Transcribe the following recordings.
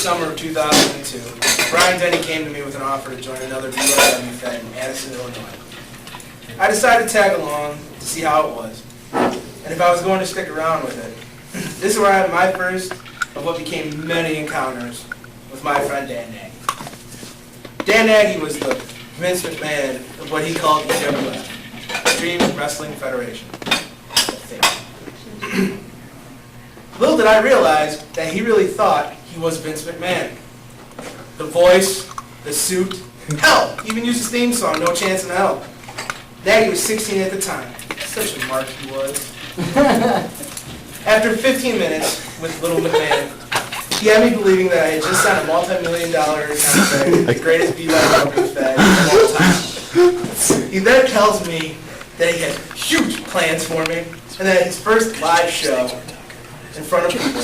summer of 2002, Brian Denny came to me with an offer to join another BYW Fed in Addison, Illinois. I decided to tag along to see how it was, and if I was going to stick around with it. This is where I had my first of what became many encounters with my friend Dan Nagy. Dan Nagy was the Vince McMahon of what he called EWA, Extreme Wrestling Federation. Little did I realize that he really thought he was Vince McMahon. The voice, the suit, hell, he even used his theme song, No Chance in Hell. Nagy was 16 at the time. Such a mark he was. After 15 minutes with Little McMahon, he had me believing that I had just signed a multi-million-dollar contract with the greatest BYW Fed of all time. He then tells me that he had huge plans for me, and that his first live show in front of people,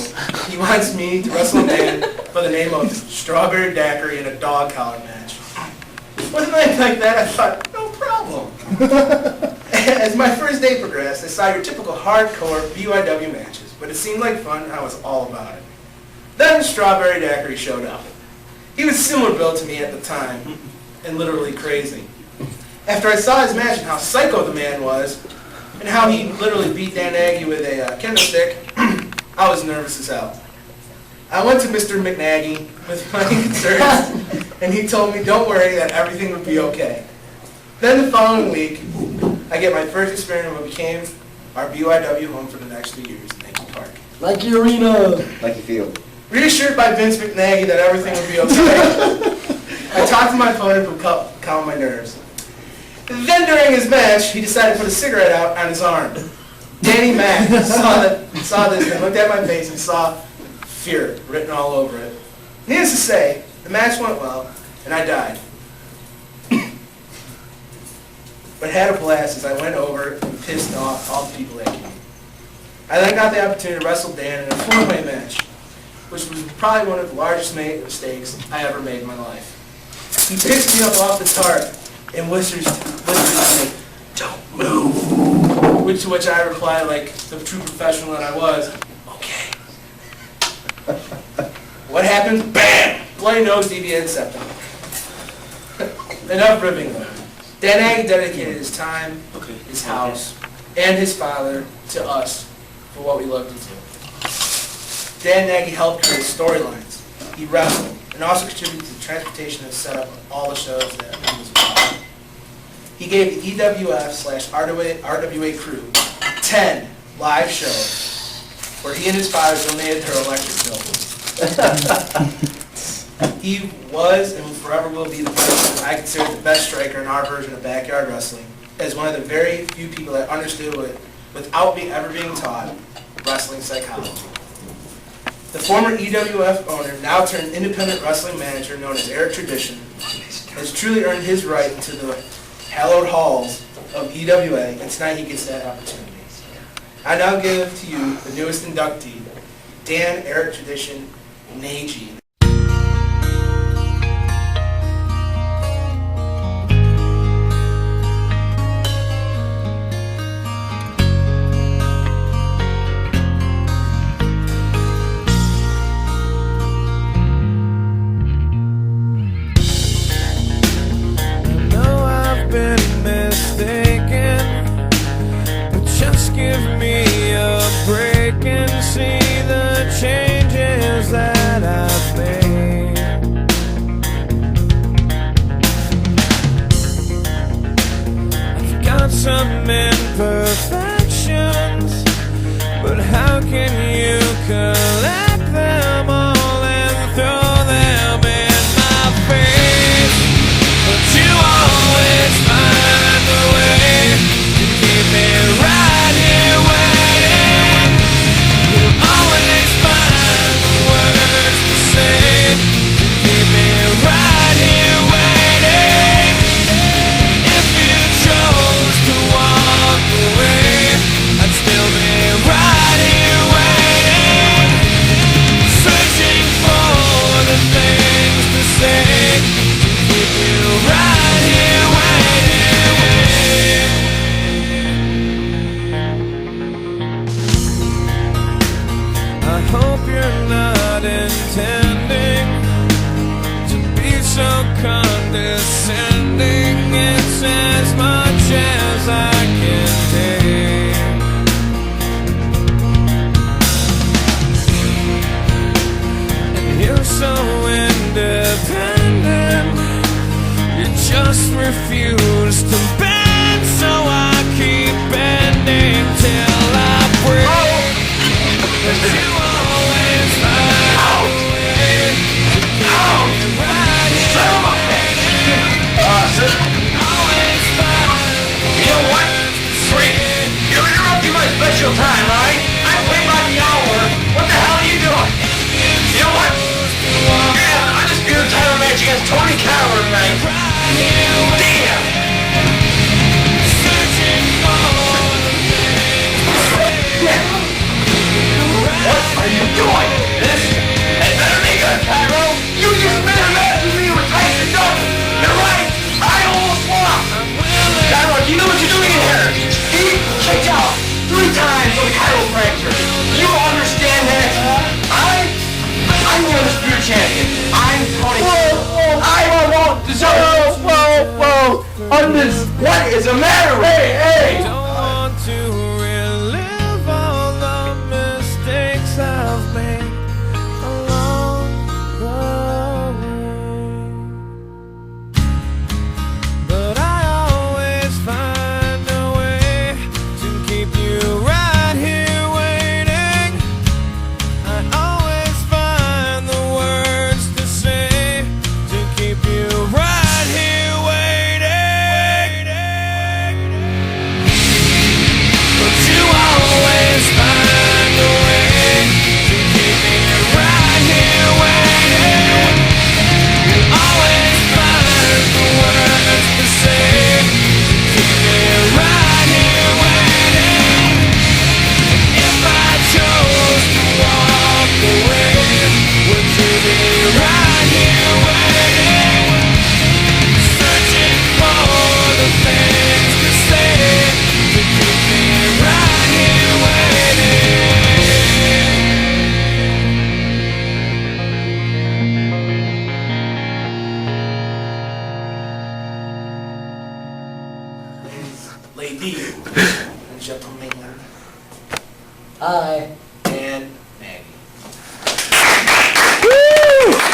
he wants me to wrestle a man by the name of Strawberry Daiquiri in a dog collar match. With a night like that, I thought, no problem. As my first day progressed, I saw your typical hardcore BYW matches, but it seemed like fun and I was all about it. Then Strawberry Daiquiri showed up. He was similar build to me at the time, and literally crazy. After I saw his match and how psycho the man was, and how he literally beat Dan Nagy with a kendo stick, I was nervous as hell. I went to Mr. McNaghy with my concerns, and he told me, don't worry, that everything would be okay. Then the following week, I get my first experience of what became our BYW home for the next 2 years, Nike Park. Like the arena. Like you feel. Reassured by Vince McNaghy that everything would be okay, I talked to my opponent to calm my nerves. Then during his match, he decided to put a cigarette out on his arm. Danny Mac saw this and looked at my face and saw fear written all over it. Needless to say, the match went well, and I died. But had a blast as I went over and pissed off all the people that came. I then got the opportunity to wrestle Dan in a four-way match, which was probably one of the largest mistakes I ever made in my life. He picks me up off the tarp and whispers to me, don't move. To which I replied, like the true professional that I was, okay. What happened? Bam! Bloody nose, deviated septum. Enough ribbing though. Dan Nagy dedicated his time, his house, and his father to us for what we loved to do. Dan Nagy helped create storylines. He wrestled, and also contributed to the transportation and setup of all the shows that he was involved in. He gave the EWF/RWA crew 10 live shows where he and his father donated their electric bill. He was and forever will be the best, I consider the best striker in our version of backyard wrestling, as one of the very few people that understood it without ever being taught wrestling psychology. The former EWF owner, now turned independent wrestling manager known as Erik Tradition, has truly earned his right into the hallowed halls of EWA, and tonight he gets that opportunity. I now give to you the newest inductee, Dan Erik Tradition Nagy. Give me a break and see the changes that I've independent. You just refuse to bend, so I keep bending till I break. But you always find a way to keep me right here. Always find You know what? Freak! You're interrupting my special time, right? I play by the hour. What the hell are you doing? You know what? Yeah, I just beat a title match against Tony Carroll tonight. Damn! searching for the things to say. What are you doing? This? It better be good, Cairo. You just made a match with me with Tyson Duncan. You're right. I almost lost. Cairo, do you know what you're doing in here? He kicked out 3 times on the chiropractor. You understand that? I'm the undisputed champion. I'm Tony. I won't deserve. Whoa. What is the matter? Hey. Don't want to relive all the mistakes I've made along the way. But I always find a way to keep you right here waiting. I always find the words to say to keep you right here waiting. But you always find a way to keep me right here waiting. You always find the words to say to keep me right here waiting. If I chose to walk away, would you be right here waiting? Searching for the things to say to keep me right here waiting. Ladies and gentlemen, Hi. and Maggie.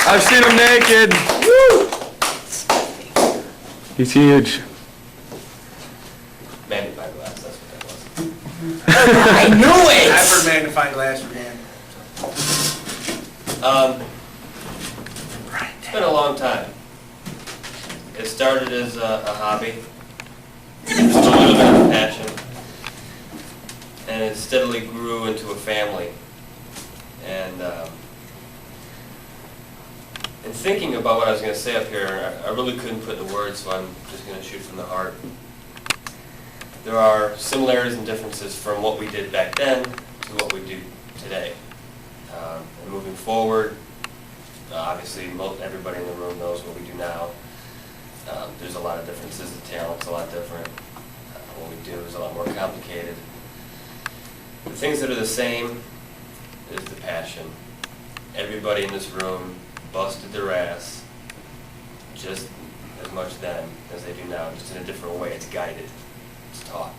I've seen him naked. Woo! He's huge. Magnifying glass, that's what that was. I knew it! I've heard magnifying glass for Dan. It's been a long time. It started as a hobby, just a little bit of a passion, and it steadily grew into a family. And in thinking about what I was going to say up here, I really couldn't put into words, so I'm just going to shoot from the heart. There are similarities and differences from what we did back then to what we do today. And moving forward, obviously everybody in the room knows what we do now. There's a lot of differences. The talent's a lot different. What we do is a lot more complicated. The things that are the same is the passion. Everybody in this room busted their ass just as much then as they do now, just in a different way. It's guided. It's taught.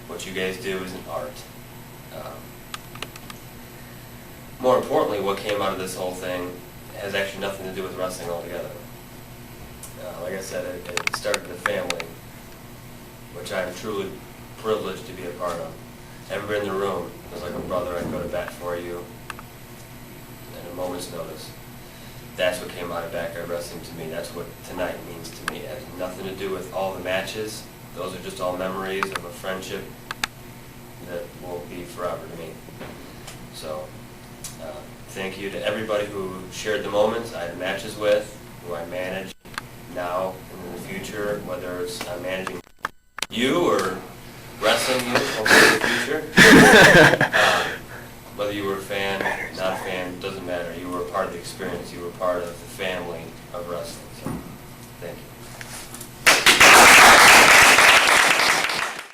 What you guys do is an art. More importantly, what came out of this whole thing has actually nothing to do with wrestling altogether. Like I said, it started with a family, which I am truly privileged to be a part of. Everybody in the room was like a brother. I'd go to bat for you at a moment's notice. That's what came out of backyard wrestling to me. That's what tonight means to me. It has nothing to do with all the matches. Those are just all memories of a friendship that will be forever to me. So, thank you to everybody who shared the moments I had matches with, who I manage now and in the future, whether it's managing you or wrestling you hopefully in the future. Whether you were a fan, not a fan, doesn't matter. You were a part of the experience. You were part of the family of wrestling.